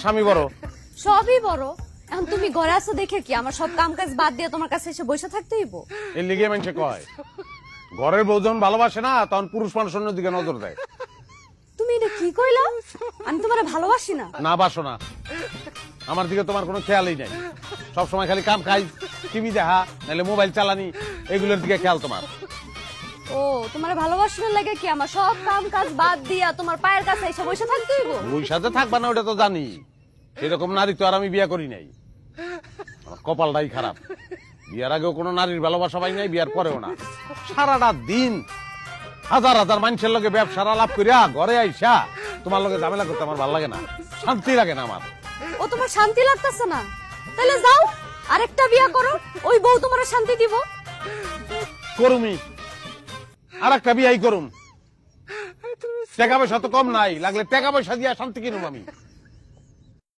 স্বামী বড়, সবই বড়। এখন তুমি ঘরে আসো দেখে কি আমার সব কাম কাজ বাদ দিয়ে তোমার কাছে এসে বসে থাকতে হইব? এর লিগে মানুষে কয় ঘরের বউ যখন ভালোবাসে না তখন পুরুষ মানুষ অন্যদিকে নজর দেয়। তুমি এটা কি কইলা? আমি তোমারে ভালোবাসি না। না বাসো না, আমার দিকে তোমার কোনো খেয়ালই নাই। সবসময় খালি কাম খাই, টিভি দেখা, নাহলে মোবাইল চালানি, এগুলোর দিকে খেয়াল তোমার। ও তোমার ভালোবাসার লাগে কি আমার সব কাম কাজ বাদ দিয়া তোমার পায়ের কাছে এসে বসে থাকতে হইব? ওই সাথে থাকবা না ওটা তো জানি, সেরকম নারী তো আর আমি বিয়ে করি নাই। আমার কপালটাই খারাপ, বিয়ার আগেও কোনো নারীর ভালোবাসা পাই নাই, বিয়ার পরেও না। সারাটা দিন হাজার হাজার মানুষের লগে ব্যবসার আলাপ করিয়া ঘরে আইসা তোমার লগে ঝামেলা করতে আমার ভালো লাগে না, শান্তি লাগে না আমার। ও তোমার শান্তি লাগতেছে না? তাহলে যাও আরেকটা বিয়া করো, ওই বউ তোমার শান্তি দিব। করুমি, আর একটা বিয়াই করুম। টাকা পয়সা তো কম নাই, লাগলে টাকা পয়সা দিয়া শান্তি কিনুম আমি।